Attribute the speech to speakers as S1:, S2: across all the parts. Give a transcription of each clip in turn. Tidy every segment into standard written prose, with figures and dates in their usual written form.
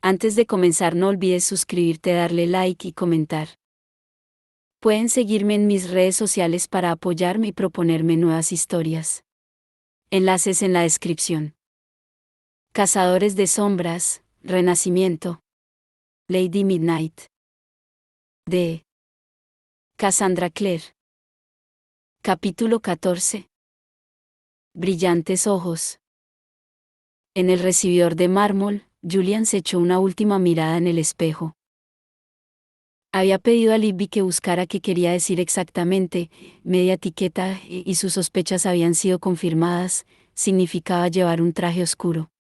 S1: Antes de comenzar no olvides suscribirte, darle like y comentar. Pueden seguirme en mis redes sociales para apoyarme y proponerme nuevas historias. Enlaces en la descripción. Cazadores de sombras, Renacimiento. Lady Midnight. De Cassandra Clare. Capítulo 14. Brillantes ojos. En el recibidor de mármol, Julian se echó una última mirada en el espejo. Había pedido a Libby que buscara qué quería decir exactamente, media etiqueta, y sus sospechas habían sido confirmadas, significaba llevar un traje oscuro.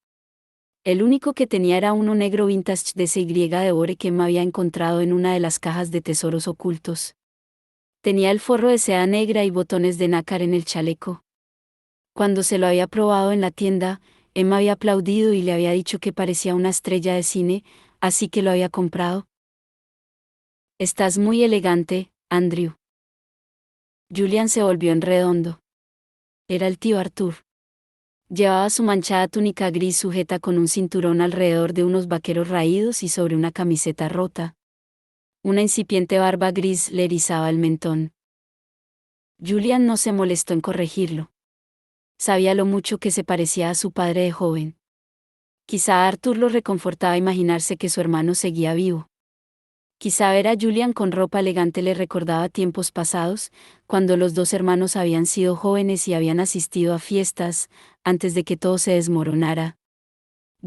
S1: El único que tenía era uno negro vintage de CY de ore que me había encontrado en una de las cajas de tesoros ocultos. Tenía el forro de seda negra y botones de nácar en el chaleco. Cuando se lo había probado en la tienda, Emma había aplaudido y le había dicho que parecía una estrella de cine, así que lo había comprado. Estás muy elegante, Andrew. Julian se volvió en redondo. Era el tío Arthur. Llevaba su manchada túnica gris sujeta con un cinturón alrededor de unos vaqueros raídos y sobre una camiseta rota. Una incipiente barba gris le erizaba el mentón. Julian no se molestó en corregirlo. Sabía lo mucho que se parecía a su padre de joven. Quizá a Arthur lo reconfortaba imaginarse que su hermano seguía vivo. Quizá ver a Julian con ropa elegante le recordaba tiempos pasados, cuando los dos hermanos habían sido jóvenes y habían asistido a fiestas, antes de que todo se desmoronara.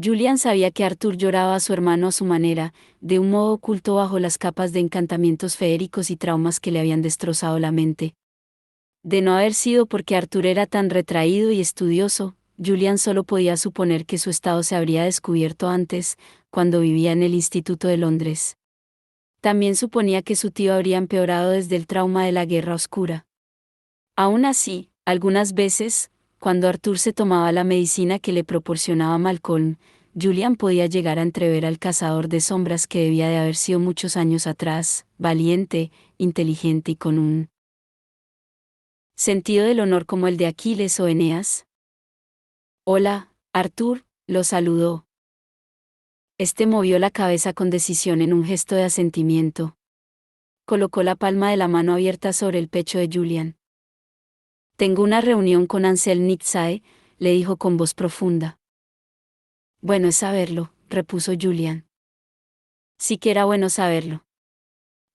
S1: Julian sabía que Arthur lloraba a su hermano a su manera, de un modo oculto bajo las capas de encantamientos feéricos y traumas que le habían destrozado la mente. De no haber sido porque Arthur era tan retraído y estudioso, Julian solo podía suponer que su estado se habría descubierto antes, cuando vivía en el Instituto de Londres. También suponía que su tío habría empeorado desde el trauma de la Guerra Oscura. Aún así, algunas veces, cuando Arthur se tomaba la medicina que le proporcionaba Malcolm, Julian podía llegar a entrever al cazador de sombras que debía de haber sido muchos años atrás, valiente, inteligente y con un sentido del honor como el de Aquiles o Eneas. Hola, Arthur, lo saludó. Este movió la cabeza con decisión en un gesto de asentimiento. Colocó la palma de la mano abierta sobre el pecho de Julian. Tengo una reunión con Ansel Nitzae, le dijo con voz profunda. Bueno es saberlo, repuso Julian. Sí que era bueno saberlo.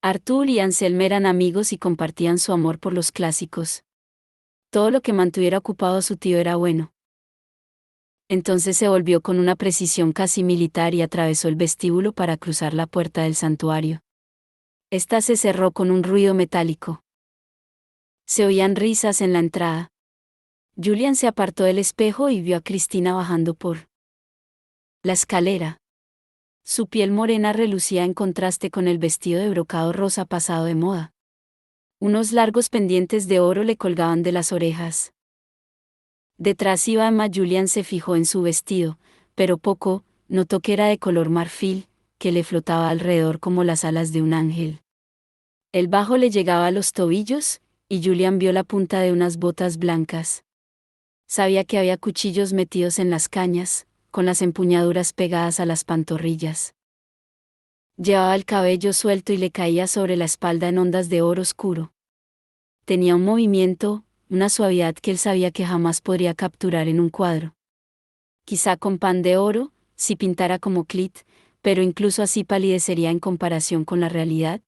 S1: Arthur y Anselm eran amigos y compartían su amor por los clásicos. Todo lo que mantuviera ocupado a su tío era bueno. Entonces se volvió con una precisión casi militar y atravesó el vestíbulo para cruzar la puerta del santuario. Esta se cerró con un ruido metálico. Se oían risas en la entrada. Julian se apartó del espejo y vio a Cristina bajando por la escalera. Su piel morena relucía en contraste con el vestido de brocado rosa pasado de moda. Unos largos pendientes de oro le colgaban de las orejas. Detrás iba Emma. Julian se fijó en su vestido, pero poco, notó que era de color marfil, que le flotaba alrededor como las alas de un ángel. El bajo le llegaba a los tobillos, y Julian vio la punta de unas botas blancas. Sabía que había cuchillos metidos en las cañas, con las empuñaduras pegadas a las pantorrillas. Llevaba el cabello suelto y le caía sobre la espalda en ondas de oro oscuro. Tenía un movimiento, una suavidad que él sabía que jamás podría capturar en un cuadro. Quizá con pan de oro, si pintara como Clit, pero incluso así palidecería en comparación con la realidad.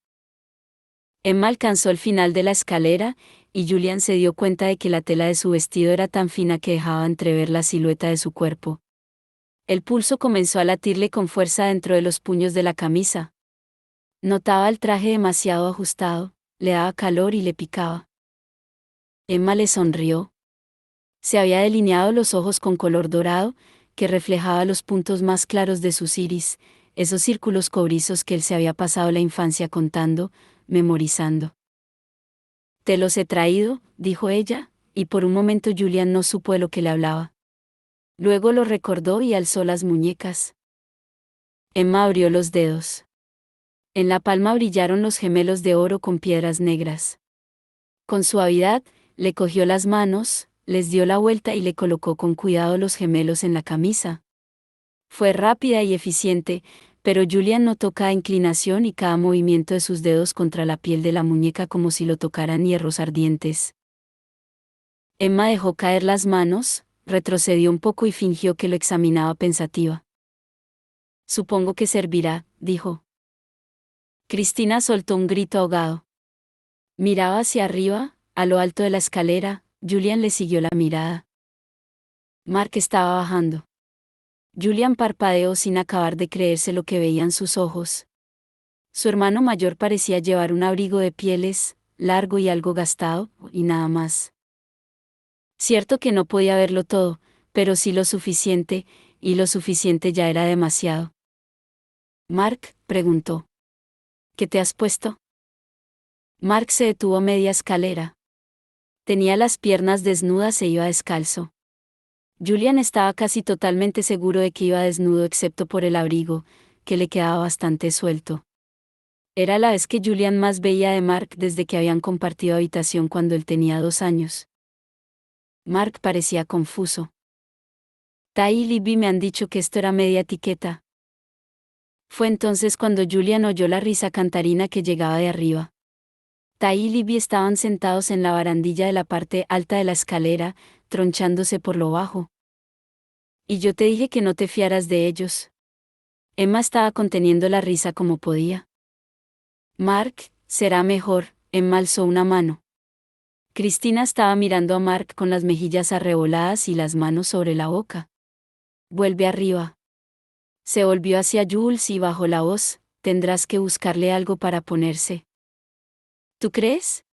S1: Emma alcanzó el final de la escalera, y Julian se dio cuenta de que la tela de su vestido era tan fina que dejaba entrever la silueta de su cuerpo. El pulso comenzó a latirle con fuerza dentro de los puños de la camisa. Notaba el traje demasiado ajustado, le daba calor y le picaba. Emma le sonrió. Se había delineado los ojos con color dorado, que reflejaba los puntos más claros de sus iris, esos círculos cobrizos que él se había pasado la infancia contando, memorizando. Te los he traído, dijo ella, y por un momento Julian no supo de lo que le hablaba. Luego lo recordó y alzó las muñecas. Emma abrió los dedos. En la palma brillaron los gemelos de oro con piedras negras. Con suavidad, le cogió las manos, les dio la vuelta y le colocó con cuidado los gemelos en la camisa. Fue rápida y eficiente, Pero Julian notó cada inclinación y cada movimiento de sus dedos contra la piel de la muñeca como si lo tocaran hierros ardientes. Emma dejó caer las manos, retrocedió un poco y fingió que lo examinaba pensativa. Supongo que servirá, dijo. Cristina soltó un grito ahogado. Miraba hacia arriba, a lo alto de la escalera. Julian le siguió la mirada. Mark estaba bajando. Julian parpadeó sin acabar de creerse lo que veían sus ojos. Su hermano mayor parecía llevar un abrigo de pieles, largo y algo gastado, y nada más. Cierto que no podía verlo todo, pero sí lo suficiente, y lo suficiente ya era demasiado. Mark, preguntó. ¿Qué te has puesto? Mark se detuvo a media escalera. Tenía las piernas desnudas e iba descalzo. Julian estaba casi totalmente seguro de que iba desnudo excepto por el abrigo, que le quedaba bastante suelto. Era la vez que Julian más veía de Mark desde que habían compartido habitación cuando él tenía 2 años. Mark parecía confuso. Tai y Libby me han dicho que esto era media etiqueta. Fue entonces cuando Julian oyó la risa cantarina que llegaba de arriba. Tai y Libby estaban sentados en la barandilla de la parte alta de la escalera, tronchándose por lo bajo. Y yo te dije que no te fiaras de ellos. Emma estaba conteniendo la risa como podía. Mark, será mejor, Emma alzó una mano. Cristina estaba mirando a Mark con las mejillas arreboladas y las manos sobre la boca. Vuelve arriba. Se volvió hacia Jules y bajó la voz, tendrás que buscarle algo para ponerse. ¿Tú crees?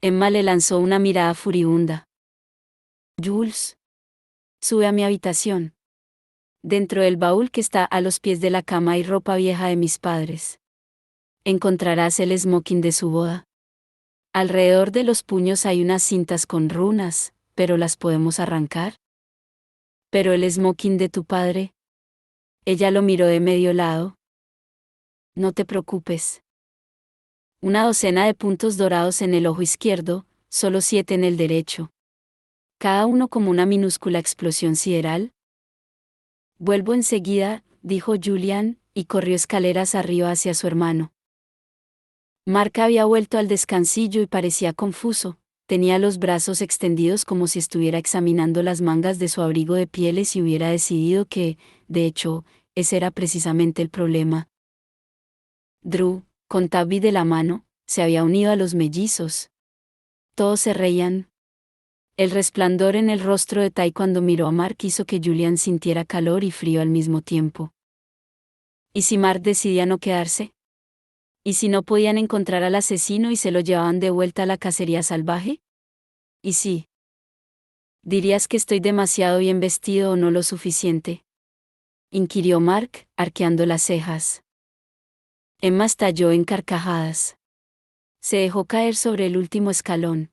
S1: Emma le lanzó una mirada furibunda. Jules. Sube a mi habitación. Dentro del baúl que está a los pies de la cama hay ropa vieja de mis padres. Encontrarás el smoking de su boda. Alrededor de los puños hay unas cintas con runas, pero las podemos arrancar. ¿Pero el smoking de tu padre? Ella lo miró de medio lado. No te preocupes. Una docena de puntos dorados en el ojo izquierdo, solo 7 en el derecho. Cada uno como una minúscula explosión sideral. Vuelvo enseguida, dijo Julian, y corrió escaleras arriba hacia su hermano. Mark había vuelto al descansillo y parecía confuso, tenía los brazos extendidos como si estuviera examinando las mangas de su abrigo de pieles y hubiera decidido que, de hecho, ese era precisamente el problema. Drew, con Tabby de la mano, se había unido a los mellizos. Todos se reían. El resplandor en el rostro de Tai cuando miró a Mark hizo que Julian sintiera calor y frío al mismo tiempo. ¿Y si Mark decidía no quedarse? ¿Y si no podían encontrar al asesino y se lo llevaban de vuelta a la cacería salvaje? ¿Y si? ¿Dirías que estoy demasiado bien vestido o no lo suficiente? Inquirió Mark, arqueando las cejas. Emma estalló en carcajadas. Se dejó caer sobre el último escalón.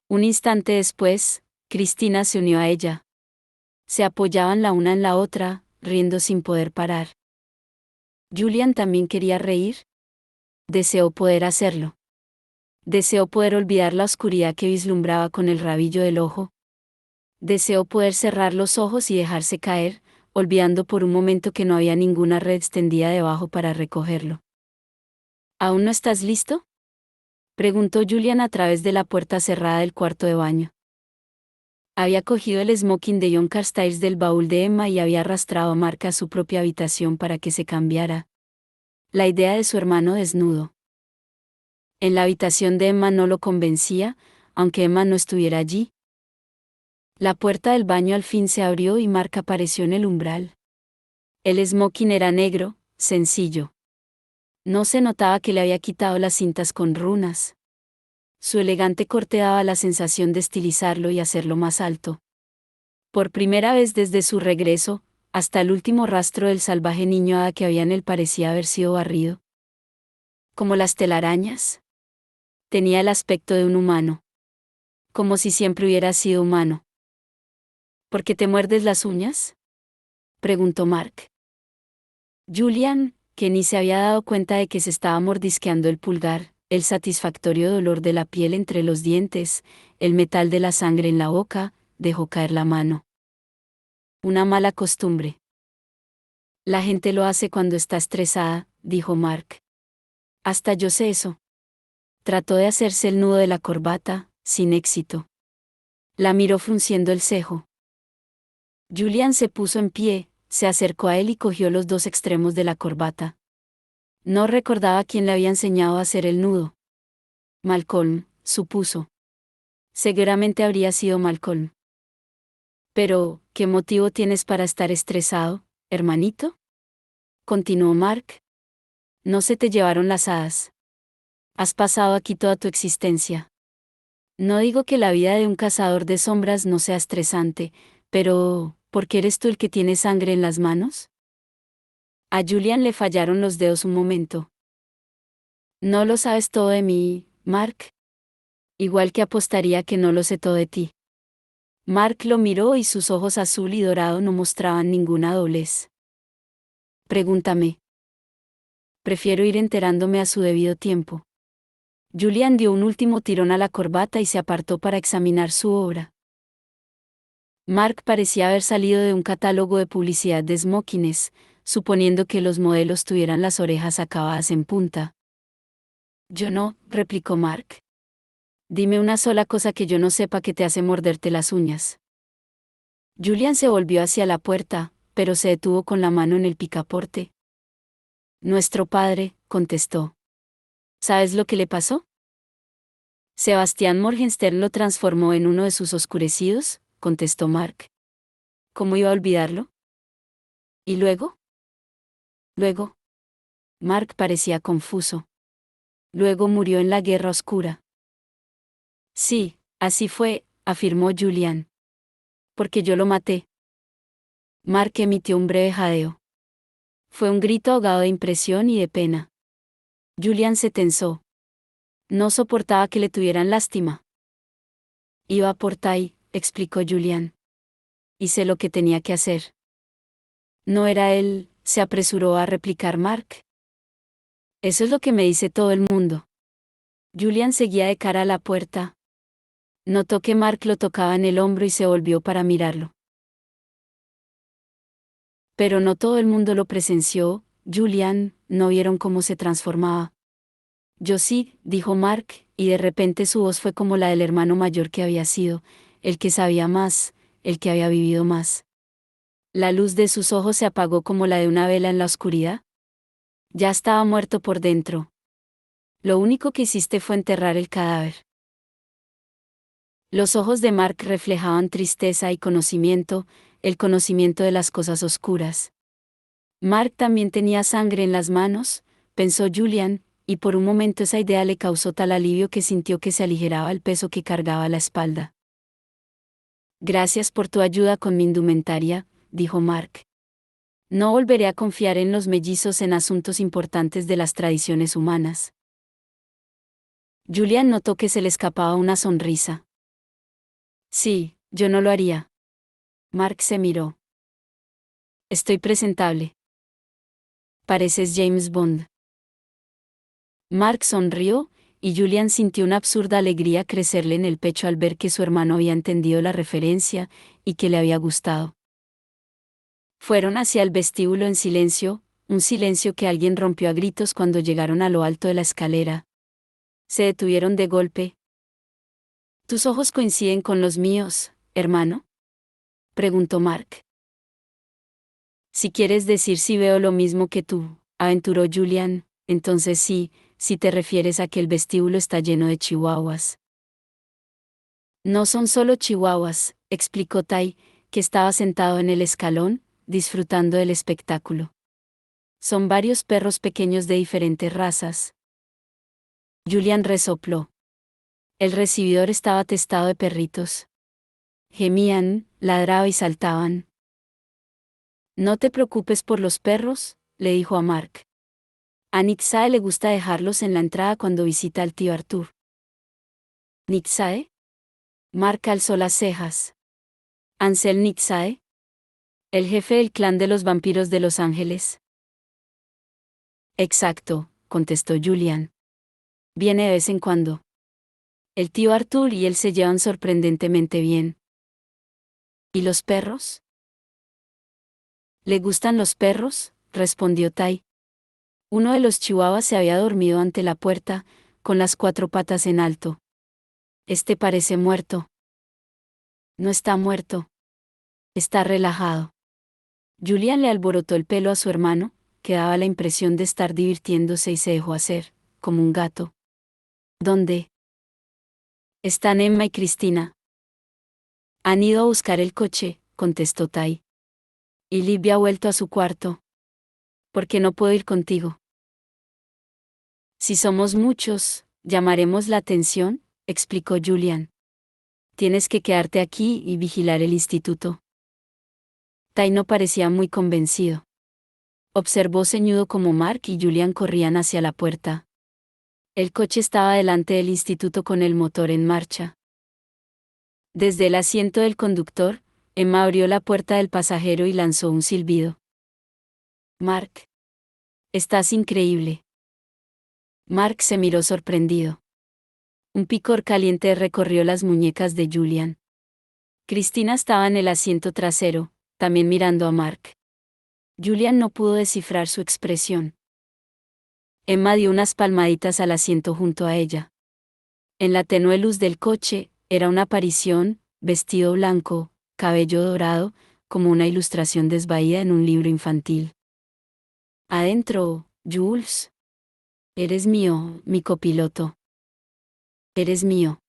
S1: Un instante después, Cristina se unió a ella. Se apoyaban la una en la otra, riendo sin poder parar. ¿Julian también quería reír? Deseó poder hacerlo. Deseó poder olvidar la oscuridad que vislumbraba con el rabillo del ojo. Deseó poder cerrar los ojos y dejarse caer, olvidando por un momento que no había ninguna red extendida debajo para recogerlo. ¿Aún no estás listo? Preguntó Julian a través de la puerta cerrada del cuarto de baño. Había cogido el smoking de John Carstairs del baúl de Emma y había arrastrado a Mark a su propia habitación para que se cambiara. La idea de su hermano desnudo en la habitación de Emma no lo convencía, aunque Emma no estuviera allí. La puerta del baño al fin se abrió y Mark apareció en el umbral. El smoking era negro, sencillo. No se notaba que le había quitado las cintas con runas. Su elegante corte daba la sensación de estilizarlo y hacerlo más alto. Por primera vez desde su regreso, hasta el último rastro del salvaje niño hada que había en él parecía haber sido barrido. Como las telarañas. Tenía el aspecto de un humano. Como si siempre hubiera sido humano. ¿Por qué te muerdes las uñas? Preguntó Mark. Julian, que ni se había dado cuenta de que se estaba mordisqueando el pulgar, el satisfactorio dolor de la piel entre los dientes, el metal de la sangre en la boca, dejó caer la mano. Una mala costumbre. La gente lo hace cuando está estresada, dijo Mark. Hasta yo sé eso. Trató de hacerse el nudo de la corbata, sin éxito. La miró frunciendo el cejo. Julian se puso en pie, se acercó a él y cogió los dos extremos de la corbata. No recordaba quién le había enseñado a hacer el nudo. Malcolm, supuso. Seguramente habría sido Malcolm. Pero, ¿qué motivo tienes para estar estresado, hermanito? Continuó Mark. No se te llevaron las hadas. Has pasado aquí toda tu existencia. No digo que la vida de un cazador de sombras no sea estresante, pero, ¿por qué eres tú el que tiene sangre en las manos? A Julian le fallaron los dedos un momento. No lo sabes todo de mí, Mark. Igual que apostaría que no lo sé todo de ti. Mark lo miró y sus ojos azul y dorado no mostraban ninguna doblez. Pregúntame. Prefiero ir enterándome a su debido tiempo. Julian dio un último tirón a la corbata y se apartó para examinar su obra. Mark parecía haber salido de un catálogo de publicidad de smokines, suponiendo que los modelos tuvieran las orejas acabadas en punta. Yo no, replicó Mark. Dime una sola cosa que yo no sepa que te hace morderte las uñas. Julian se volvió hacia la puerta, pero se detuvo con la mano en el picaporte. Nuestro padre, contestó. ¿Sabes lo que le pasó? Sebastián Morgenstern lo transformó en uno de sus oscurecidos, contestó Mark. ¿Cómo iba a olvidarlo? ¿Y luego? Luego. Mark parecía confuso. Luego murió en la Guerra Oscura. Sí, así fue, afirmó Julian. Porque yo lo maté. Mark emitió un breve jadeo. Fue un grito ahogado de impresión y de pena. Julian se tensó. No soportaba que le tuvieran lástima. Iba por Tai, explicó Julian. Hice lo que tenía que hacer. No era él, se apresuró a replicar Mark. Eso es lo que me dice todo el mundo. Julian seguía de cara a la puerta. Notó que Mark lo tocaba en el hombro y se volvió para mirarlo. Pero no todo el mundo lo presenció, Julian, no vieron cómo se transformaba. Yo sí, dijo Mark, y de repente su voz fue como la del hermano mayor que había sido, el que sabía más, el que había vivido más. La luz de sus ojos se apagó como la de una vela en la oscuridad. Ya estaba muerto por dentro. Lo único que hiciste fue enterrar el cadáver. Los ojos de Mark reflejaban tristeza y conocimiento, el conocimiento de las cosas oscuras. Mark también tenía sangre en las manos, pensó Julian, y por un momento esa idea le causó tal alivio que sintió que se aligeraba el peso que cargaba a la espalda. Gracias por tu ayuda con mi indumentaria, dijo Mark. No volveré a confiar en los mellizos en asuntos importantes de las tradiciones humanas. Julian notó que se le escapaba una sonrisa. Sí, yo no lo haría. Mark se miró. Estoy presentable. Pareces James Bond. Mark sonrió, y Julian sintió una absurda alegría crecerle en el pecho al ver que su hermano había entendido la referencia, y que le había gustado. Fueron hacia el vestíbulo en silencio, un silencio que alguien rompió a gritos cuando llegaron a lo alto de la escalera. Se detuvieron de golpe. ¿Tus ojos coinciden con los míos, hermano?, preguntó Mark. Si quieres decir si veo lo mismo que tú, aventuró Julian, entonces sí, si te refieres a que el vestíbulo está lleno de chihuahuas. No son solo chihuahuas, explicó Tai, que estaba sentado en el escalón, disfrutando del espectáculo. Son varios perros pequeños de diferentes razas. Julian resopló. El recibidor estaba atestado de perritos. Gemían, ladraban y saltaban. No te preocupes por los perros, le dijo a Mark. A Nitsae le gusta dejarlos en la entrada cuando visita al tío Arthur. ¿Nitsae? Mark alzó las cejas. ¿Ansel Nitsae? ¿El jefe del clan de los vampiros de Los Ángeles? Exacto, contestó Julian. Viene de vez en cuando. El tío Arthur y él se llevan sorprendentemente bien. ¿Y los perros? ¿Le gustan los perros?, respondió Tai. Uno de los chihuahuas se había dormido ante la puerta, con las 4 patas en alto. Este parece muerto. No está muerto. Está relajado. Julian le alborotó el pelo a su hermano, que daba la impresión de estar divirtiéndose y se dejó hacer, como un gato. ¿Dónde están Emma y Cristina? Han ido a buscar el coche, contestó Tai. Y Libby ha vuelto a su cuarto. ¿Por qué no puedo ir contigo? Si somos muchos, llamaremos la atención, explicó Julian. Tienes que quedarte aquí y vigilar el instituto. Tai no parecía muy convencido. Observó ceñudo como Mark y Julian corrían hacia la puerta. El coche estaba delante del instituto con el motor en marcha. Desde el asiento del conductor, Emma abrió la puerta del pasajero y lanzó un silbido. Mark. Estás increíble. Mark se miró sorprendido. Un picor caliente recorrió las muñecas de Julian. Cristina estaba en el asiento trasero, también mirando a Mark. Julian no pudo descifrar su expresión. Emma dio unas palmaditas al asiento junto a ella. En la tenue luz del coche, era una aparición, vestido blanco, cabello dorado, como una ilustración desvaída en un libro infantil. Adentro, Jules. Eres mío, mi copiloto. Eres mío.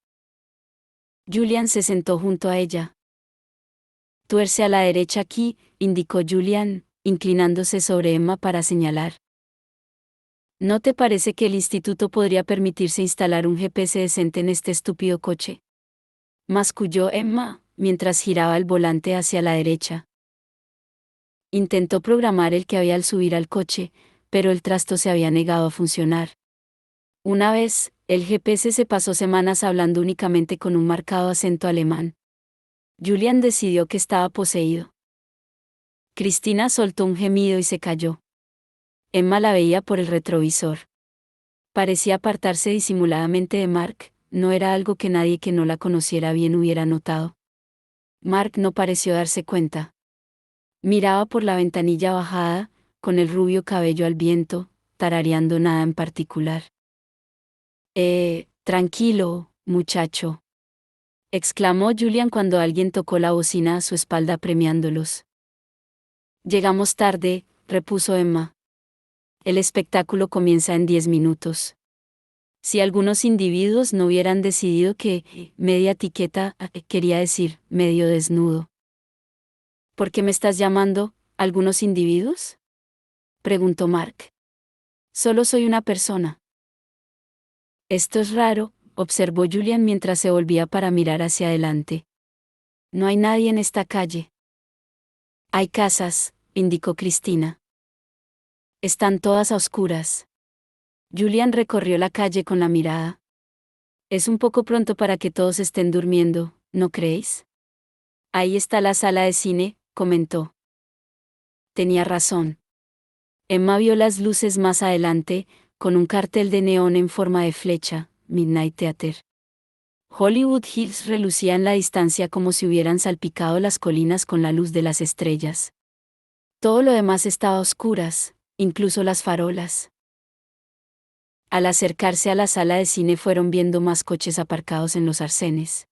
S1: Julian se sentó junto a ella. Tuerce a la derecha aquí, indicó Julian, inclinándose sobre Emma para señalar. ¿No te parece que el instituto podría permitirse instalar un GPS decente en este estúpido coche? Masculló Emma, mientras giraba el volante hacia la derecha. Intentó programar el que había al subir al coche, pero el trasto se había negado a funcionar. Una vez, el GPS se pasó semanas hablando únicamente con un marcado acento alemán. Julian decidió que estaba poseído. Cristina soltó un gemido y se cayó. Emma la veía por el retrovisor. Parecía apartarse disimuladamente de Mark, no era algo que nadie que no la conociera bien hubiera notado. Mark no pareció darse cuenta. Miraba por la ventanilla bajada, con el rubio cabello al viento, tarareando nada en particular. Tranquilo, muchacho, exclamó Julian cuando alguien tocó la bocina a su espalda premiándolos. Llegamos tarde, repuso Emma. El espectáculo comienza en 10 minutos. Si algunos individuos no hubieran decidido que media etiqueta quería decir medio desnudo. ¿Por qué me estás llamando, algunos individuos?, preguntó Mark. Solo soy una persona. Esto es raro, observó Julian mientras se volvía para mirar hacia adelante. No hay nadie en esta calle. Hay casas, indicó Cristina. Están todas a oscuras. Julian recorrió la calle con la mirada. Es un poco pronto para que todos estén durmiendo, ¿no creéis? Ahí está la sala de cine, comentó. Tenía razón. Emma vio las luces más adelante, con un cartel de neón en forma de flecha, Midnight Theater. Hollywood Hills relucía en la distancia como si hubieran salpicado las colinas con la luz de las estrellas. Todo lo demás estaba a oscuras, incluso las farolas. Al acercarse a la sala de cine fueron viendo más coches aparcados en los arcenes.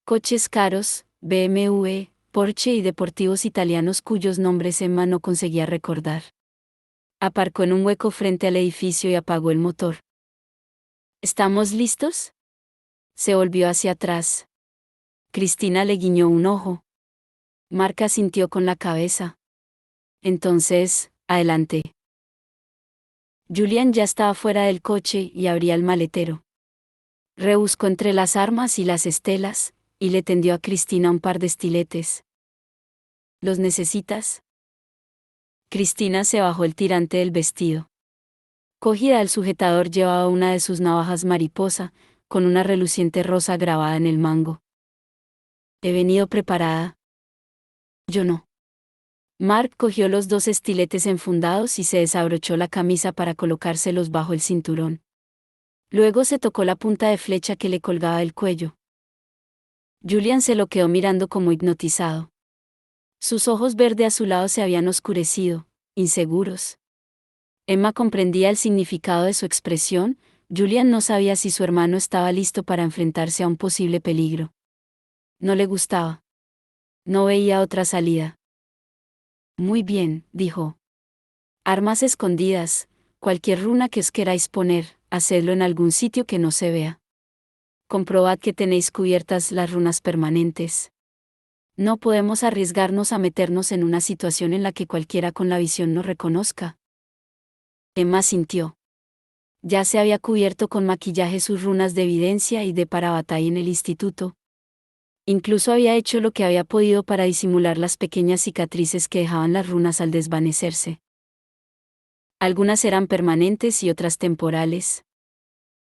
S1: Coches caros, BMW, Porsche y deportivos italianos cuyos nombres Emma no conseguía recordar. Aparcó en un hueco frente al edificio y apagó el motor. ¿Estamos listos?, se volvió hacia atrás. Cristina le guiñó un ojo. Mark asintió con la cabeza. Entonces, adelante. Julian ya estaba fuera del coche y abría el maletero. Rebuscó entre las armas y las estelas, y le tendió a Cristina un par de estiletes. ¿Los necesitas? Cristina se bajó el tirante del vestido. Cogida al sujetador llevaba una de sus navajas mariposa, con una reluciente rosa grabada en el mango. He venido preparada. Yo no. Mark cogió los 2 estiletes enfundados y se desabrochó la camisa para colocárselos bajo el cinturón. Luego se tocó la punta de flecha que le colgaba del cuello. Julian se lo quedó mirando como hipnotizado. Sus ojos verde azulados se habían oscurecido, inseguros. Emma comprendía el significado de su expresión. Julian no sabía si su hermano estaba listo para enfrentarse a un posible peligro. No le gustaba. No veía otra salida. Muy bien, dijo. Armas escondidas, cualquier runa que os queráis poner, hacedlo en algún sitio que no se vea. Comprobad que tenéis cubiertas las runas permanentes. No podemos arriesgarnos a meternos en una situación en la que cualquiera con la visión nos reconozca. Emma sintió. Ya se había cubierto con maquillaje sus runas de evidencia y de parabatalla en el instituto. Incluso había hecho lo que había podido para disimular las pequeñas cicatrices que dejaban las runas al desvanecerse. Algunas eran permanentes y otras temporales.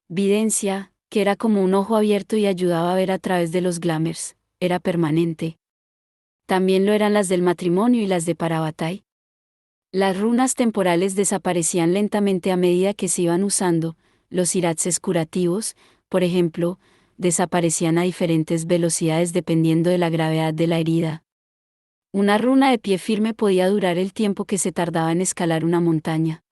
S1: Videncia, que era como un ojo abierto y ayudaba a ver a través de los glamers, era permanente. También lo eran las del matrimonio y las de Parabatai. Las runas temporales desaparecían lentamente a medida que se iban usando. Los iratses curativos, por ejemplo, desaparecían a diferentes velocidades dependiendo de la gravedad de la herida. Una runa de pie firme podía durar el tiempo que se tardaba en escalar una montaña.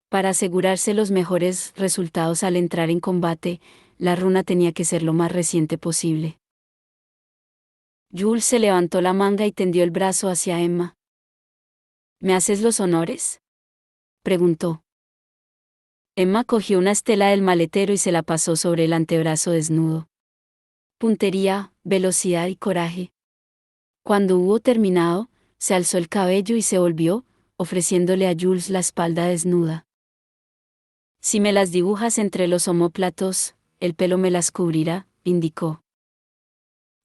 S1: Para asegurarse los mejores resultados al entrar en combate, la runa tenía que ser lo más reciente posible. Jules se levantó la manga y tendió el brazo hacia Emma. ¿Me haces los honores?, preguntó. Emma cogió una estela del maletero y se la pasó sobre el antebrazo desnudo. Puntería, velocidad y coraje. Cuando hubo terminado, se alzó el cabello y se volvió, ofreciéndole a Jules la espalda desnuda. Si me las dibujas entre los omóplatos, el pelo me las cubrirá, indicó.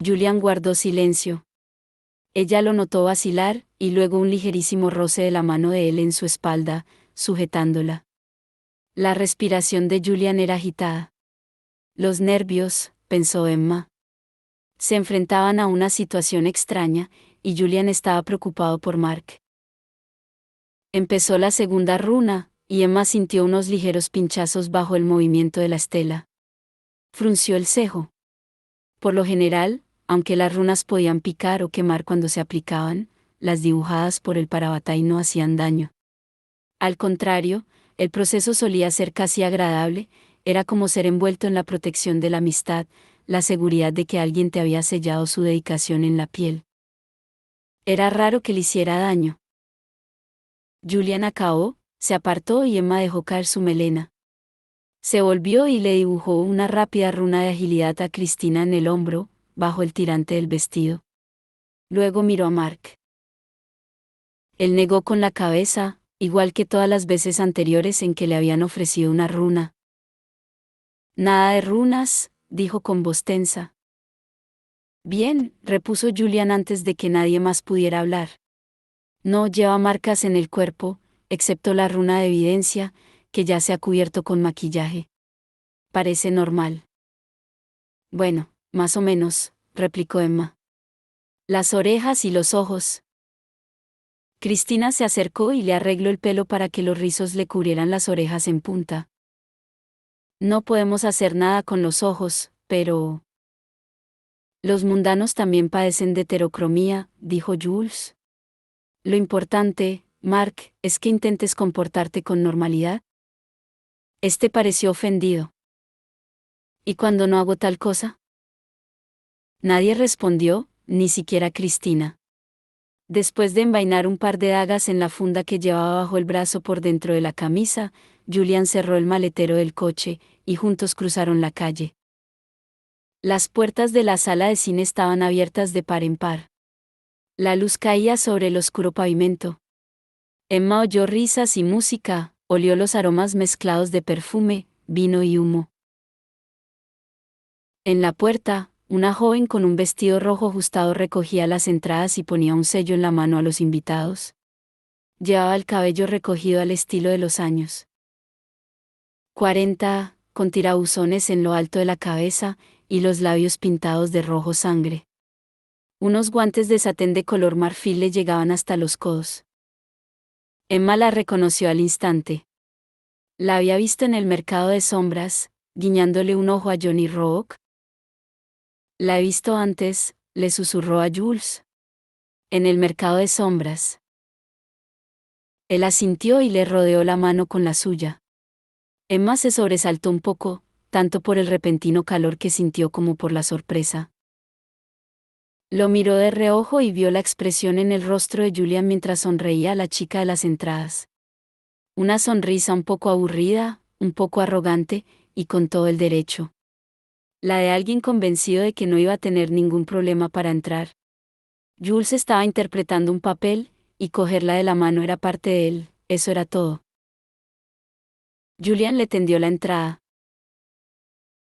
S1: Julian guardó silencio. Ella lo notó vacilar, y luego un ligerísimo roce de la mano de él en su espalda, sujetándola. La respiración de Julian era agitada. Los nervios, pensó Emma. Se enfrentaban a una situación extraña, y Julian estaba preocupado por Mark. Empezó la segunda runa, y Emma sintió unos ligeros pinchazos bajo el movimiento de la estela. Frunció el cejo. Por lo general, aunque las runas podían picar o quemar cuando se aplicaban, las dibujadas por el parabatay no hacían daño. Al contrario, el proceso solía ser casi agradable, era como ser envuelto en la protección de la amistad, la seguridad de que alguien te había sellado su dedicación en la piel. Era raro que le hiciera daño. Julian acabó, se apartó y Emma dejó caer su melena. Se volvió y le dibujó una rápida runa de agilidad a Cristina en el hombro, bajo el tirante del vestido. Luego miró a Mark. Él negó con la cabeza, igual que todas las veces anteriores en que le habían ofrecido una runa. Nada de runas, dijo con voz tensa. Bien, repuso Julian antes de que nadie más pudiera hablar. No lleva marcas en el cuerpo, excepto la runa de evidencia, que ya se ha cubierto con maquillaje. Parece normal. Bueno, más o menos, replicó Emma. Las orejas y los ojos. Cristina se acercó y le arregló el pelo para que los rizos le cubrieran las orejas en punta. No podemos hacer nada con los ojos, pero... Los mundanos también padecen de heterocromía, dijo Jules. Lo importante, Mark, es que intentes comportarte con normalidad. Este pareció ofendido. ¿Y cuando no hago tal cosa? Nadie respondió, ni siquiera Cristina. Después de envainar un par de dagas en la funda que llevaba bajo el brazo por dentro de la camisa, Julian cerró el maletero del coche, y juntos cruzaron la calle. Las puertas de la sala de cine estaban abiertas de par en par. La luz caía sobre el oscuro pavimento. Emma oyó risas y música, olió los aromas mezclados de perfume, vino y humo. En la puerta, una joven con un vestido rojo ajustado recogía las entradas y ponía un sello en la mano a los invitados. Llevaba el cabello recogido al estilo de los años 40, con tirabuzones en lo alto de la cabeza, y los labios pintados de rojo sangre. Unos guantes de satén de color marfil le llegaban hasta los codos. Emma la reconoció al instante. La había visto en el mercado de sombras, guiñándole un ojo a Johnny Rook. La he visto antes, le susurró a Jules. En el mercado de sombras. Él asintió y le rodeó la mano con la suya. Emma se sobresaltó un poco, tanto por el repentino calor que sintió como por la sorpresa. Lo miró de reojo y vio la expresión en el rostro de Julian mientras sonreía a la chica de las entradas. Una sonrisa un poco aburrida, un poco arrogante, y con todo el derecho. La de alguien convencido de que no iba a tener ningún problema para entrar. Jules estaba interpretando un papel, y cogerla de la mano era parte de él, eso era todo. Julian le tendió la entrada.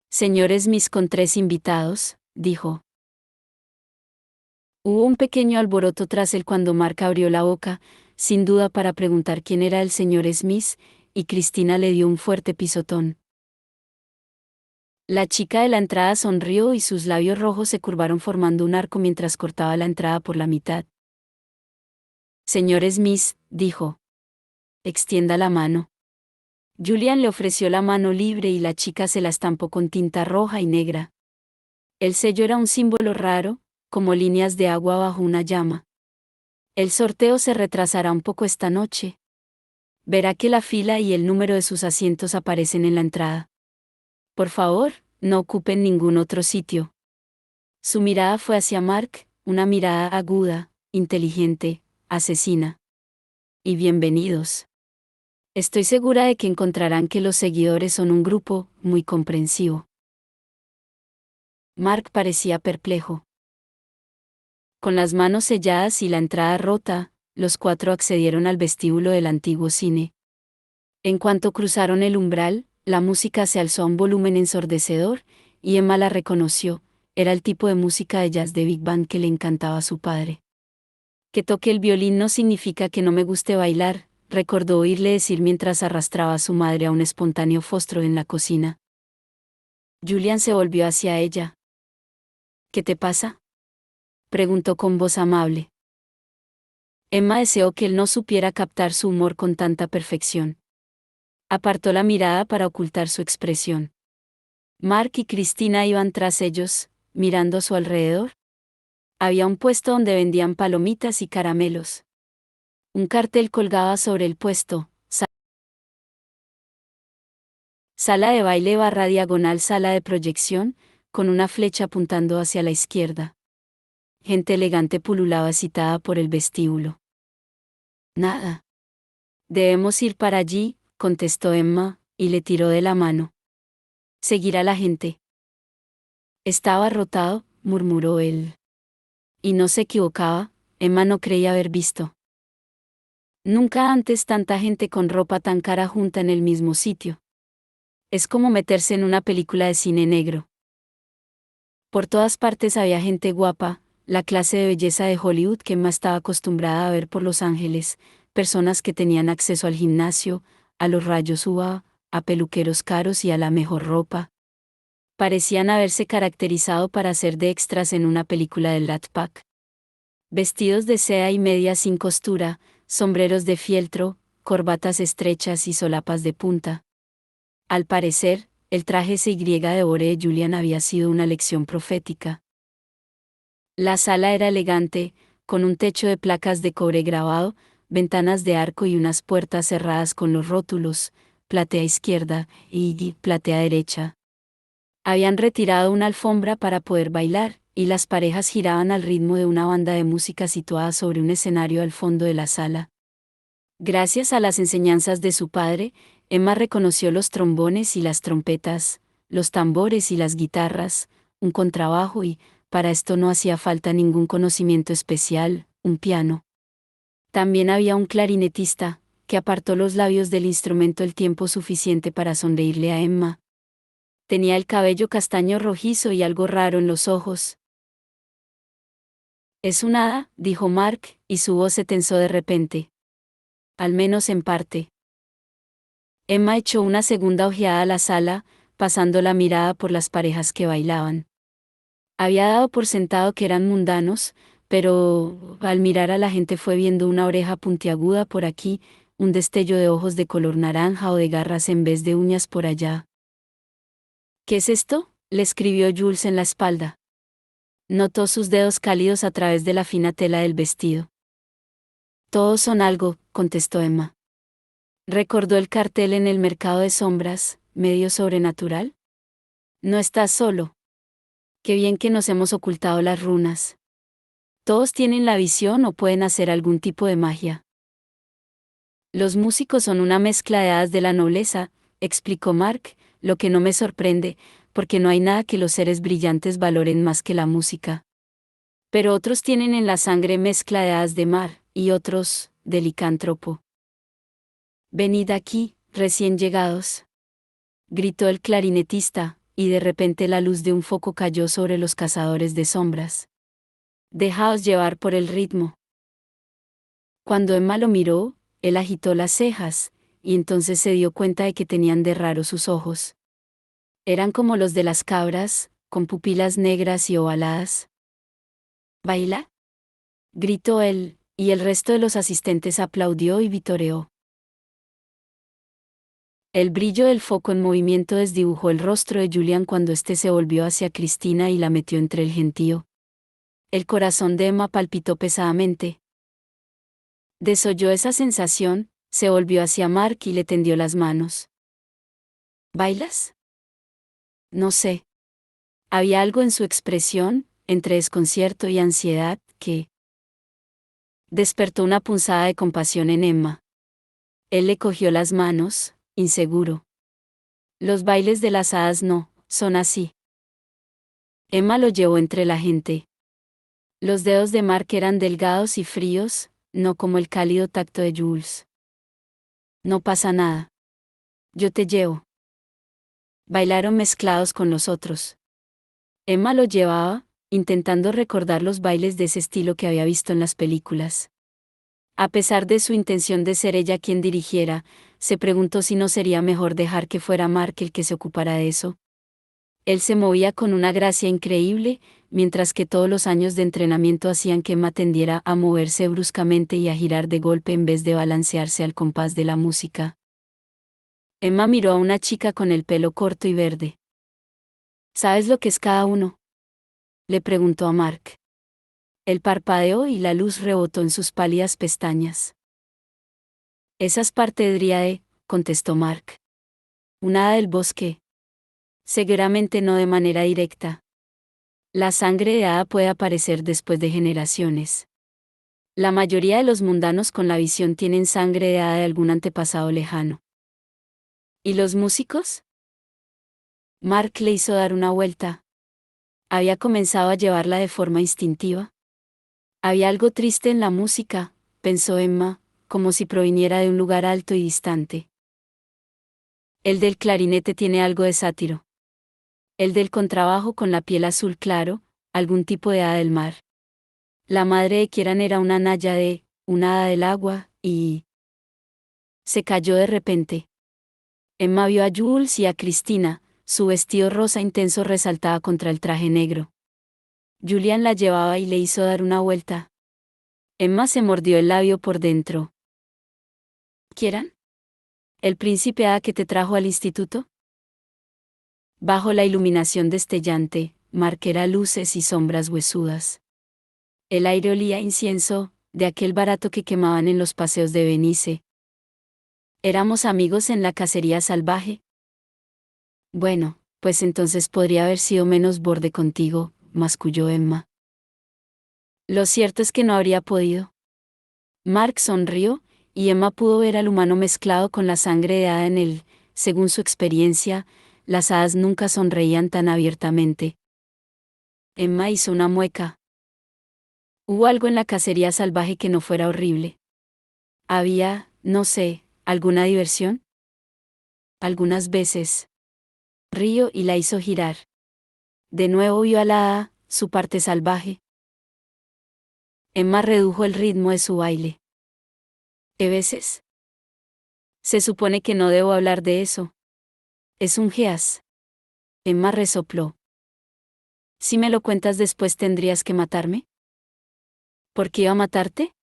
S1: Señores Miss con 3 invitados, dijo. Hubo un pequeño alboroto tras él cuando Mark abrió la boca, sin duda para preguntar quién era el señor Smith, y Cristina le dio un fuerte pisotón. La chica de la entrada sonrió y sus labios rojos se curvaron formando un arco mientras cortaba la entrada por la mitad. Señor Smith, dijo. Extienda la mano. Julian le ofreció la mano libre y la chica se la estampó con tinta roja y negra. El sello era un símbolo raro, como líneas de agua bajo una llama. El sorteo se retrasará un poco esta noche. Verá que la fila y el número de sus asientos aparecen en la entrada. Por favor, no ocupen ningún otro sitio. Su mirada fue hacia Mark, una mirada aguda, inteligente, asesina. Y bienvenidos. Estoy segura de que encontrarán que los seguidores son un grupo muy comprensivo. Mark parecía perplejo. Con las manos selladas y la entrada rota, los 4 accedieron al vestíbulo del antiguo cine. En cuanto cruzaron el umbral, la música se alzó a un volumen ensordecedor, y Emma la reconoció, era el tipo de música de jazz de Big Band que le encantaba a su padre. Que toque el violín no significa que no me guste bailar, recordó oírle decir mientras arrastraba a su madre a un espontáneo fósforo en la cocina. Julian se volvió hacia ella. ¿Qué te pasa?, preguntó con voz amable. Emma deseó que él no supiera captar su humor con tanta perfección. Apartó la mirada para ocultar su expresión. Mark y Cristina iban tras ellos, mirando a su alrededor. Había un puesto donde vendían palomitas y caramelos. Un cartel colgaba sobre el puesto: sala de baile / diagonal sala de proyección, con una flecha apuntando hacia la izquierda. Gente elegante pululaba excitada por el vestíbulo. Nada. Debemos ir para allí, contestó Emma, y le tiró de la mano. Seguir a la gente. Estaba rotado, murmuró él. Y no se equivocaba, Emma no creía haber visto nunca antes tanta gente con ropa tan cara junta en el mismo sitio. Es como meterse en una película de cine negro. Por todas partes había gente guapa, la clase de belleza de Hollywood que Emma estaba acostumbrada a ver por Los Ángeles, personas que tenían acceso al gimnasio, a los rayos UVA, a peluqueros caros y a la mejor ropa. Parecían haberse caracterizado para ser de extras en una película del Rat Pack. Vestidos de seda y medias sin costura, sombreros de fieltro, corbatas estrechas y solapas de punta. Al parecer, el traje CY de Ore de Julian había sido una lección profética. La sala era elegante, con un techo de placas de cobre grabado, ventanas de arco y unas puertas cerradas con los rótulos, platea izquierda y platea derecha. Habían retirado una alfombra para poder bailar, y las parejas giraban al ritmo de una banda de música situada sobre un escenario al fondo de la sala. Gracias a las enseñanzas de su padre, Emma reconoció los trombones y las trompetas, los tambores y las guitarras, un contrabajo y, para esto no hacía falta ningún conocimiento especial, un piano. También había un clarinetista, que apartó los labios del instrumento el tiempo suficiente para sonreírle a Emma. Tenía el cabello castaño rojizo y algo raro en los ojos. Es un hada, dijo Mark, y su voz se tensó de repente. Al menos en parte. Emma echó una segunda ojeada a la sala, pasando la mirada por las parejas que bailaban. Había dado por sentado que eran mundanos, pero al mirar a la gente fue viendo una oreja puntiaguda por aquí, un destello de ojos de color naranja o de garras en vez de uñas por allá. ¿Qué es esto?, le escribió Jules en la espalda. Notó sus dedos cálidos a través de la fina tela del vestido. Todos son algo, contestó Emma. Recordó el cartel en el mercado de sombras, medio sobrenatural. No estás solo. Qué bien que nos hemos ocultado las runas. Todos tienen la visión o pueden hacer algún tipo de magia. Los músicos son una mezcla de hadas de la nobleza, explicó Mark, lo que no me sorprende, porque no hay nada que los seres brillantes valoren más que la música. Pero otros tienen en la sangre mezcla de hadas de mar, y otros, de licántropo. Venid aquí, recién llegados, gritó el clarinetista, y de repente la luz de un foco cayó sobre los cazadores de sombras. Dejaos llevar por el ritmo. Cuando Emma lo miró, él agitó las cejas, y entonces se dio cuenta de que tenían de raro sus ojos. Eran como los de las cabras, con pupilas negras y ovaladas. ¿Baila?, gritó él, y el resto de los asistentes aplaudió y vitoreó. El brillo del foco en movimiento desdibujó el rostro de Julian cuando éste se volvió hacia Cristina y la metió entre el gentío. El corazón de Emma palpitó pesadamente. Desoyó esa sensación, se volvió hacia Mark y le tendió las manos. ¿Bailas? No sé. Había algo en su expresión, entre desconcierto y ansiedad, que despertó una punzada de compasión en Emma. Él le cogió las manos, inseguro. Los bailes de las hadas no, son así. Emma lo llevó entre la gente. Los dedos de Mark eran delgados y fríos, no como el cálido tacto de Jules. No pasa nada. Yo te llevo. Bailaron mezclados con los otros. Emma lo llevaba, intentando recordar los bailes de ese estilo que había visto en las películas. A pesar de su intención de ser ella quien dirigiera, se preguntó si no sería mejor dejar que fuera Mark el que se ocupara de eso. Él se movía con una gracia increíble, mientras que todos los años de entrenamiento hacían que Emma tendiera a moverse bruscamente y a girar de golpe en vez de balancearse al compás de la música. Emma miró a una chica con el pelo corto y verde. ¿Sabes lo que es cada uno?, le preguntó a Mark. Él parpadeó y la luz rebotó en sus pálidas pestañas. Esa es parte de Dríade, contestó Mark. Una hada del bosque. Seguramente no de manera directa. La sangre de hada puede aparecer después de generaciones. La mayoría de los mundanos con la visión tienen sangre de hada de algún antepasado lejano. ¿Y los músicos? Mark le hizo dar una vuelta. Había comenzado a llevarla de forma instintiva. Había algo triste en la música, pensó Emma, como si proviniera de un lugar alto y distante. El del clarinete tiene algo de sátiro. El del contrabajo con la piel azul claro, algún tipo de hada del mar. La madre de Kieran era una náyade, una hada del agua, y... Se cayó de repente. Emma vio a Jules y a Cristina, su vestido rosa intenso resaltaba contra el traje negro. Julian la llevaba y le hizo dar una vuelta. Emma se mordió el labio por dentro. ¿Kieran? ¿El príncipe hada que te trajo al instituto? Bajo la iluminación destellante, Mark era luces y sombras huesudas. El aire olía a incienso, de aquel barato que quemaban en los paseos de Venice. ¿Éramos amigos en la cacería salvaje? Bueno, pues entonces podría haber sido menos borde contigo, masculló Emma. Lo cierto es que no habría podido. Mark sonrió, y Emma pudo ver al humano mezclado con la sangre de hada en él. Según su experiencia, las hadas nunca sonreían tan abiertamente. Emma hizo una mueca. ¿Hubo algo en la cacería salvaje que no fuera horrible? ¿Había, no sé, alguna diversión? Algunas veces. Rió y la hizo girar. De nuevo vio a la hada, su parte salvaje. Emma redujo el ritmo de su baile. ¿Qué veces? Se supone que no debo hablar de eso. Es un geas. Emma resopló. Si me lo cuentas después tendrías que matarme. ¿Por qué iba a matarte?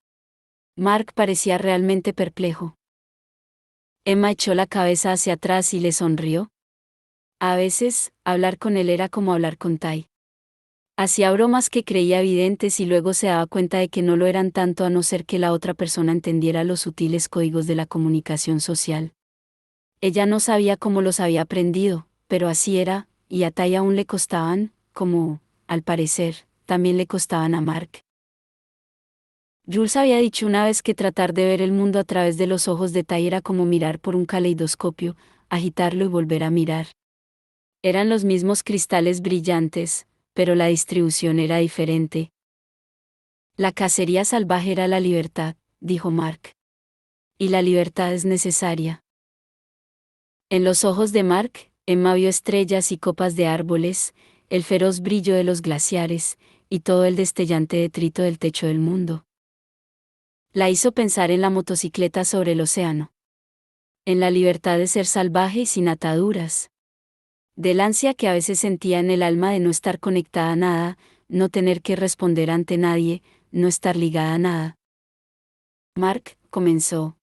S1: Mark parecía realmente perplejo. Emma echó la cabeza hacia atrás y le sonrió. A veces, hablar con él era como hablar con Tai. Hacía bromas que creía evidentes y luego se daba cuenta de que no lo eran tanto a no ser que la otra persona entendiera los sutiles códigos de la comunicación social. Ella no sabía cómo los había aprendido, pero así era, y a Tai aún le costaban, como, al parecer, también le costaban a Mark. Jules había dicho una vez que tratar de ver el mundo a través de los ojos de Tai era como mirar por un caleidoscopio, agitarlo y volver a mirar. Eran los mismos cristales brillantes, pero la distribución era diferente. La cacería salvaje era la libertad, dijo Mark. Y la libertad es necesaria. En los ojos de Mark, Emma vio estrellas y copas de árboles, el feroz brillo de los glaciares, y todo el destellante detrito del techo del mundo. La hizo pensar en la motocicleta sobre el océano. En la libertad de ser salvaje y sin ataduras. Del ansia que a veces sentía en el alma de no estar conectada a nada, no tener que responder ante nadie, no estar ligada a nada. Mark, comenzó.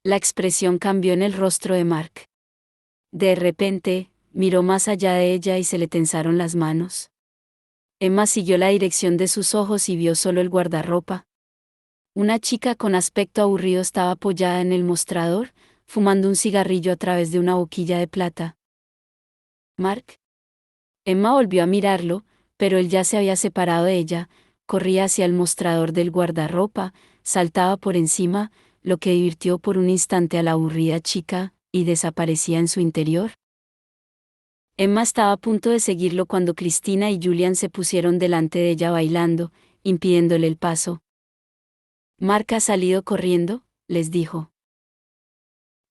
S1: La expresión cambió en el rostro de Mark. De repente, miró más allá de ella y se le tensaron las manos. Emma siguió la dirección de sus ojos y vio solo el guardarropa. Una chica con aspecto aburrido estaba apoyada en el mostrador, fumando un cigarrillo a través de una boquilla de plata. Mark. Emma volvió a mirarlo, pero él ya se había separado de ella, corría hacia el mostrador del guardarropa, saltaba por encima, lo que divirtió por un instante a la aburrida chica, y desaparecía en su interior. Emma estaba a punto de seguirlo cuando Cristina y Julian se pusieron delante de ella bailando, impidiéndole el paso. «¿Mark ha salido corriendo?», les dijo.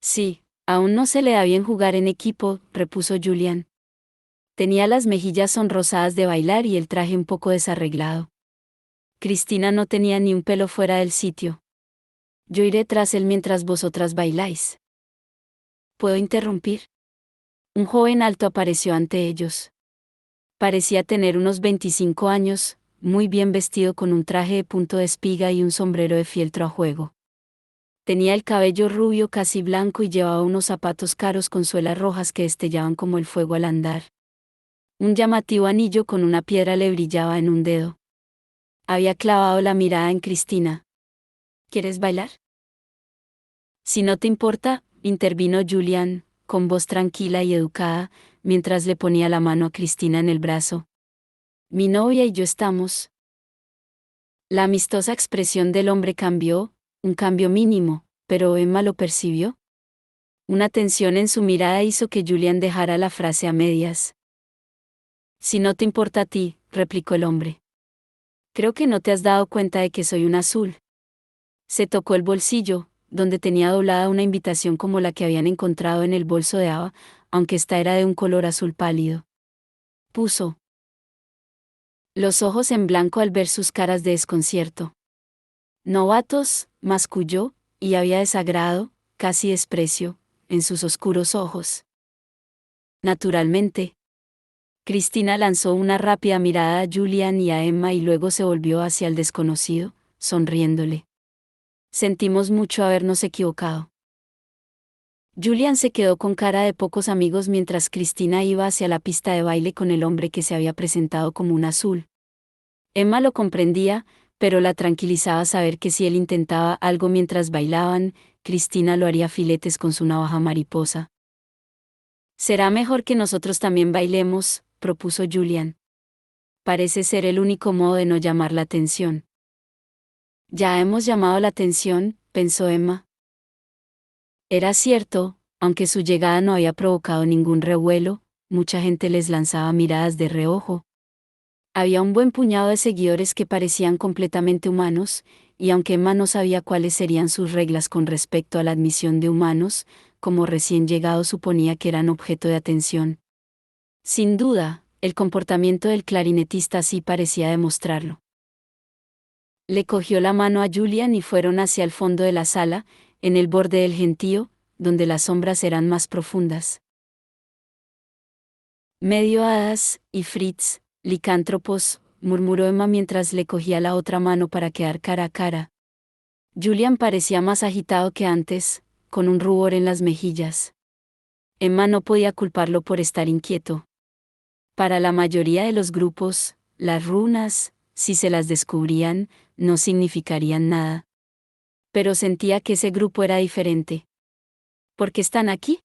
S1: «Sí, aún no se le da bien jugar en equipo», repuso Julian. Tenía las mejillas sonrosadas de bailar y el traje un poco desarreglado. Cristina no tenía ni un pelo fuera del sitio. «Yo iré tras él mientras vosotras bailáis». «¿Puedo interrumpir?». Un joven alto apareció ante ellos. Parecía tener unos 25 años, muy bien vestido con un traje de punto de espiga y un sombrero de fieltro a juego. Tenía el cabello rubio casi blanco y llevaba unos zapatos caros con suelas rojas que destellaban como el fuego al andar. Un llamativo anillo con una piedra le brillaba en un dedo. Había clavado la mirada en Cristina. «¿Quieres bailar?». «Si no te importa», intervino Julian, con voz tranquila y educada, mientras le ponía la mano a Cristina en el brazo. «Mi novia y yo estamos». La amistosa expresión del hombre cambió, un cambio mínimo, pero Emma lo percibió. Una tensión en su mirada hizo que Julian dejara la frase a medias. «Si no te importa a ti», replicó el hombre. «Creo que no te has dado cuenta de que soy un azul». Se tocó el bolsillo, donde tenía doblada una invitación como la que habían encontrado en el bolso de Ava, aunque esta era de un color azul pálido. Puso los ojos en blanco al ver sus caras de desconcierto. «Novatos», masculló, y había desagrado, casi desprecio, en sus oscuros ojos. Naturalmente. Cristina lanzó una rápida mirada a Julian y a Emma y luego se volvió hacia el desconocido, sonriéndole. «Sentimos mucho habernos equivocado». Julian se quedó con cara de pocos amigos mientras Cristina iba hacia la pista de baile con el hombre que se había presentado como un azul. Emma lo comprendía, pero la tranquilizaba saber que si él intentaba algo mientras bailaban, Cristina lo haría filetes con su navaja mariposa. «Será mejor que nosotros también bailemos», propuso Julian. «Parece ser el único modo de no llamar la atención». «Ya hemos llamado la atención», pensó Emma. Era cierto, aunque su llegada no había provocado ningún revuelo, mucha gente les lanzaba miradas de reojo. Había un buen puñado de seguidores que parecían completamente humanos, y aunque Emma no sabía cuáles serían sus reglas con respecto a la admisión de humanos, como recién llegado suponía que eran objeto de atención. Sin duda, el comportamiento del clarinetista sí parecía demostrarlo. Le cogió la mano a Julian y fueron hacia el fondo de la sala, en el borde del gentío, donde las sombras eran más profundas. «Medio hadas, y Fritz, licántropos», murmuró Emma mientras le cogía la otra mano para quedar cara a cara. Julian parecía más agitado que antes, con un rubor en las mejillas. Emma no podía culparlo por estar inquieto. Para la mayoría de los grupos, las runas, si se las descubrían, no significarían nada. Pero sentía que ese grupo era diferente. ¿Por qué están aquí?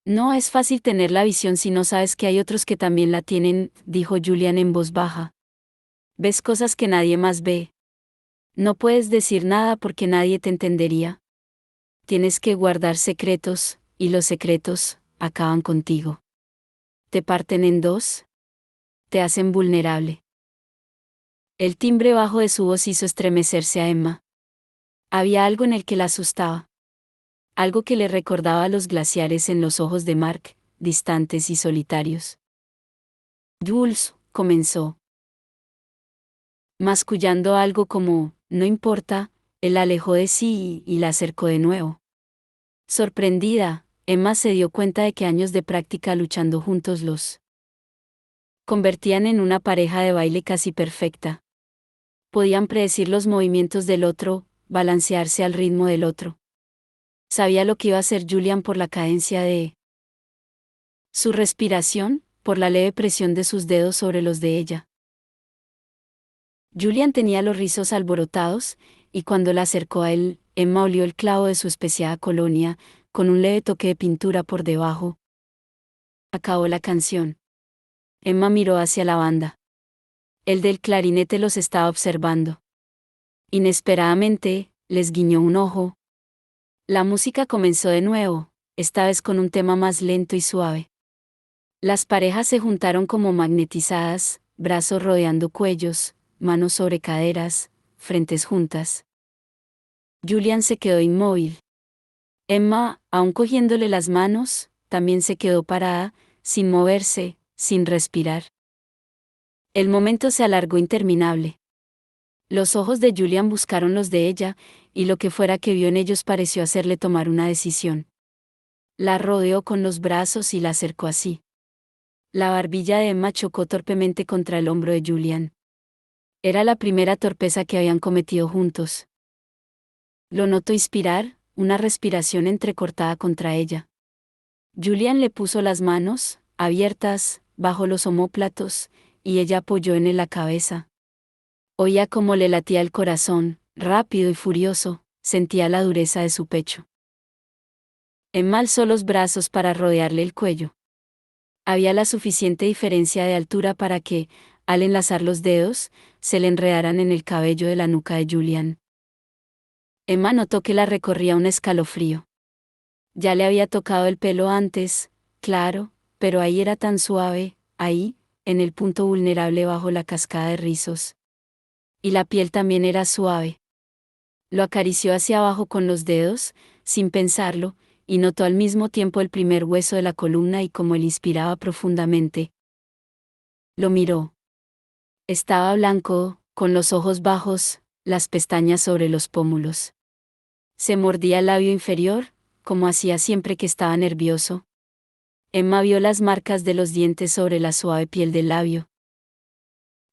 S1: No es fácil tener la visión si no sabes que hay otros que también la tienen, dijo Julian en voz baja. Ves cosas que nadie más ve. No puedes decir nada porque nadie te entendería. Tienes que guardar secretos, y los secretos acaban contigo. Te parten en dos. Te hacen vulnerable. El timbre bajo de su voz hizo estremecerse a Emma. Había algo en el que la asustaba. Algo que le recordaba los glaciares en los ojos de Mark, distantes y solitarios. Jules, comenzó. Mascullando algo como, no importa, él la alejó de sí y la acercó de nuevo. Sorprendida, Emma se dio cuenta de que años de práctica luchando juntos los convertían en una pareja de baile casi perfecta. Podían predecir los movimientos del otro, balancearse al ritmo del otro. Sabía lo que iba a hacer Julian por la cadencia de su respiración, por la leve presión de sus dedos sobre los de ella. Julian tenía los rizos alborotados, y cuando la acercó a él, Emma olió el clavo de su especiada colonia, con un leve toque de pintura por debajo. Acabó la canción. Emma miró hacia la banda. El del clarinete los estaba observando. Inesperadamente, les guiñó un ojo. La música comenzó de nuevo, esta vez con un tema más lento y suave. Las parejas se juntaron como magnetizadas, brazos rodeando cuellos, manos sobre caderas, frentes juntas. Julian se quedó inmóvil. Emma, aún cogiéndole las manos, también se quedó parada, sin moverse, sin respirar. El momento se alargó interminable. Los ojos de Julian buscaron los de ella, y lo que fuera que vio en ellos pareció hacerle tomar una decisión. La rodeó con los brazos y la acercó así. La barbilla de Emma chocó torpemente contra el hombro de Julian. Era la primera torpeza que habían cometido juntos. Lo notó inspirar, una respiración entrecortada contra ella. Julian le puso las manos, abiertas, bajo los omóplatos, y ella apoyó en él la cabeza. Oía cómo le latía el corazón, rápido y furioso, sentía la dureza de su pecho. Emma alzó los brazos para rodearle el cuello. Había la suficiente diferencia de altura para que, al enlazar los dedos, se le enredaran en el cabello de la nuca de Julian. Emma notó que la recorría un escalofrío. Ya le había tocado el pelo antes, claro, pero ahí era tan suave, ahí, en el punto vulnerable bajo la cascada de rizos. Y la piel también era suave. Lo acarició hacia abajo con los dedos, sin pensarlo, y notó al mismo tiempo el primer hueso de la columna y cómo él inspiraba profundamente. Lo miró. Estaba blanco, con los ojos bajos, las pestañas sobre los pómulos. Se mordía el labio inferior, como hacía siempre que estaba nervioso. Emma vio las marcas de los dientes sobre la suave piel del labio.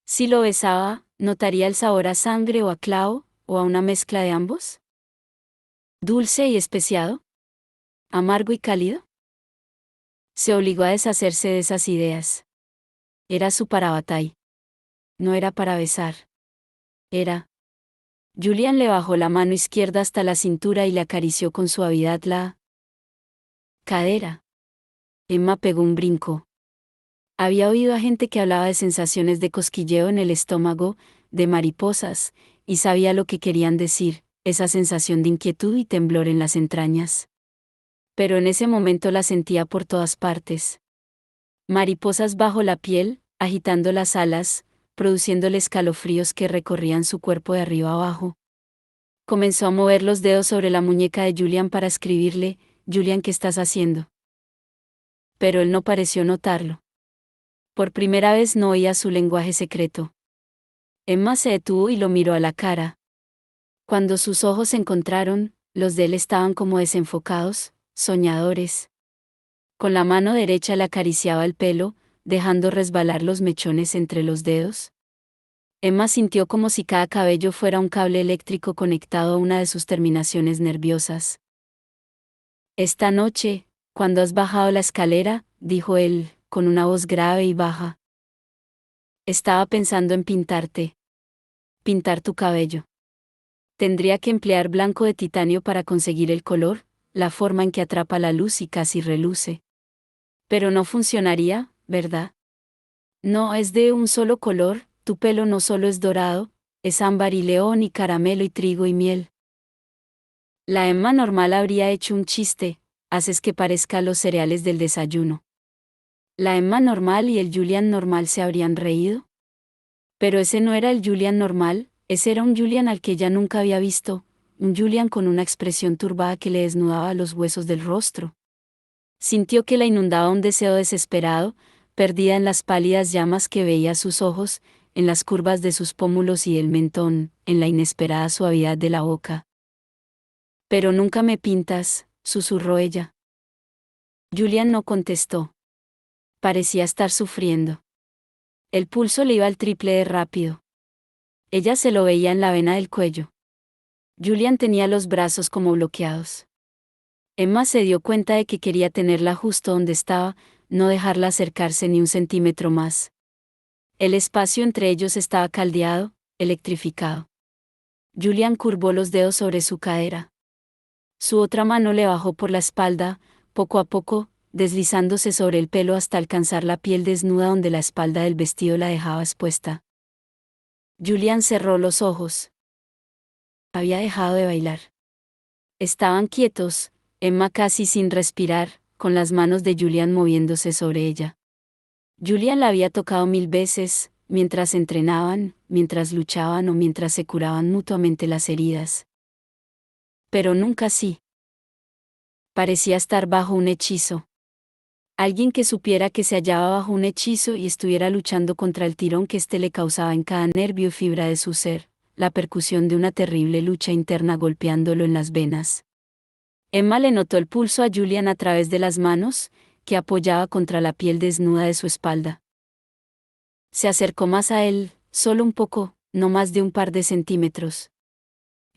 S1: Si lo besaba, ¿notaría el sabor a sangre o a clavo, o a una mezcla de ambos? ¿Dulce y especiado? ¿Amargo y cálido? Se obligó a deshacerse de esas ideas. Era su parabatay. No era para besar. Era. Julian le bajó la mano izquierda hasta la cintura y le acarició con suavidad la cadera. Emma pegó un brinco. Había oído a gente que hablaba de sensaciones de cosquilleo en el estómago, de mariposas, y sabía lo que querían decir, esa sensación de inquietud y temblor en las entrañas. Pero en ese momento la sentía por todas partes. Mariposas bajo la piel, agitando las alas, produciéndole escalofríos que recorrían su cuerpo de arriba abajo. Comenzó a mover los dedos sobre la muñeca de Julian para escribirle, «Julian, ¿qué estás haciendo?». Pero él no pareció notarlo. Por primera vez no oía su lenguaje secreto. Emma se detuvo y lo miró a la cara. Cuando sus ojos se encontraron, los de él estaban como desenfocados, soñadores. Con la mano derecha le acariciaba el pelo, dejando resbalar los mechones entre los dedos. Emma sintió como si cada cabello fuera un cable eléctrico conectado a una de sus terminaciones nerviosas. Esta noche, cuando has bajado la escalera, dijo él, con una voz grave y baja. Estaba pensando en pintarte. Pintar tu cabello. Tendría que emplear blanco de titanio para conseguir el color, la forma en que atrapa la luz y casi reluce. Pero no funcionaría, ¿verdad? No es de un solo color, tu pelo no solo es dorado, es ámbar y león y caramelo y trigo y miel. La Emma normal habría hecho un chiste, haces que parezca los cereales del desayuno. La Emma normal y el Julian normal se habrían reído. Pero ese no era el Julian normal, ese era un Julian al que ella nunca había visto, un Julian con una expresión turbada que le desnudaba los huesos del rostro. Sintió que la inundaba un deseo desesperado, perdida en las pálidas llamas que veía sus ojos, en las curvas de sus pómulos y el mentón, en la inesperada suavidad de la boca. Pero nunca me pintas, susurró ella. Julian no contestó. Parecía estar sufriendo. El pulso le iba al triple de rápido. Ella se lo veía en la vena del cuello. Julian tenía los brazos como bloqueados. Emma se dio cuenta de que quería tenerla justo donde estaba, no dejarla acercarse ni un centímetro más. El espacio entre ellos estaba caldeado, electrificado. Julian curvó los dedos sobre su cadera. Su otra mano le bajó por la espalda, poco a poco, deslizándose sobre el pelo hasta alcanzar la piel desnuda donde la espalda del vestido la dejaba expuesta. Julian cerró los ojos. Había dejado de bailar. Estaban quietos, Emma casi sin respirar, con las manos de Julian moviéndose sobre ella. Julian la había tocado 1000 veces, mientras entrenaban, mientras luchaban o mientras se curaban mutuamente las heridas. Pero nunca así. Parecía estar bajo un hechizo. Alguien que supiera que se hallaba bajo un hechizo y estuviera luchando contra el tirón que éste le causaba en cada nervio y fibra de su ser, la percusión de una terrible lucha interna golpeándolo en las venas. Emma le notó el pulso a Julian a través de las manos, que apoyaba contra la piel desnuda de su espalda. Se acercó más a él, solo un poco, no más de un par de centímetros.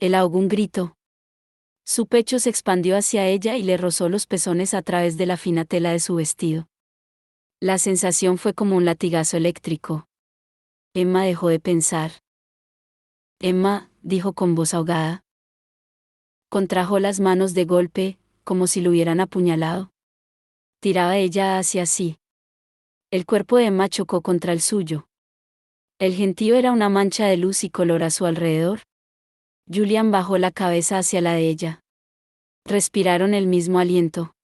S1: Él ahogó un grito. Su pecho se expandió hacia ella y le rozó los pezones a través de la fina tela de su vestido. La sensación fue como un latigazo eléctrico. Emma dejó de pensar. Emma, dijo con voz ahogada. Contrajo las manos de golpe, como si lo hubieran apuñalado. Tiraba ella hacia sí. El cuerpo de Emma chocó contra el suyo. El gentío era una mancha de luz y color a su alrededor. Julian bajó la cabeza hacia la de ella. Respiraron el mismo aliento.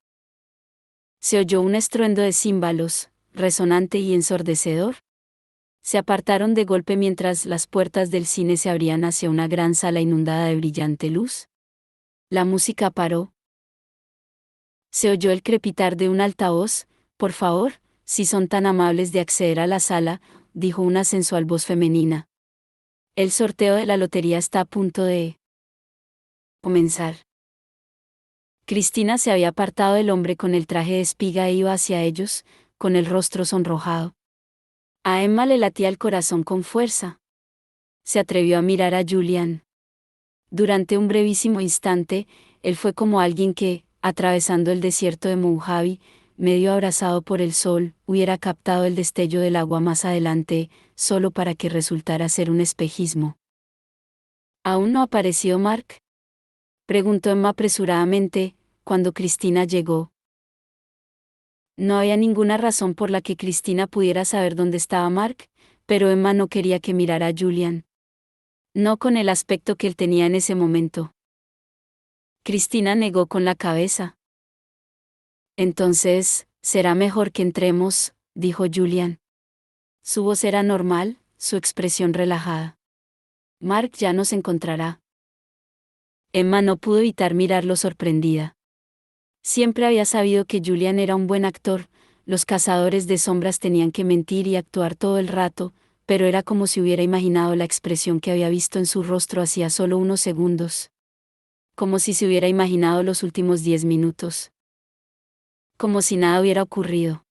S1: Se oyó un estruendo de címbalos, resonante y ensordecedor. Se apartaron de golpe mientras las puertas del cine se abrían hacia una gran sala inundada de brillante luz. La música paró. Se oyó el crepitar de un altavoz. Por favor, si son tan amables de acceder a la sala, dijo una sensual voz femenina. El sorteo de la lotería está a punto de comenzar. Cristina se había apartado del hombre con el traje de espiga e iba hacia ellos, con el rostro sonrojado. A Emma le latía el corazón con fuerza. Se atrevió a mirar a Julian. Durante un brevísimo instante, él fue como alguien que, atravesando el desierto de Mojave, medio abrazado por el sol, hubiera captado el destello del agua más adelante, solo para que resultara ser un espejismo. ¿Aún no ha aparecido Mark?, preguntó Emma apresuradamente, cuando Cristina llegó. No había ninguna razón por la que Cristina pudiera saber dónde estaba Mark, pero Emma no quería que mirara a Julian. No con el aspecto que él tenía en ese momento. Cristina negó con la cabeza. Entonces, será mejor que entremos, dijo Julian. Su voz era normal, su expresión relajada. Mark ya nos encontrará. Emma no pudo evitar mirarlo sorprendida. Siempre había sabido que Julian era un buen actor, los cazadores de sombras tenían que mentir y actuar todo el rato, pero era como si hubiera imaginado la expresión que había visto en su rostro hacía solo unos segundos. Como si se hubiera imaginado los últimos 10 minutos. Como si nada hubiera ocurrido.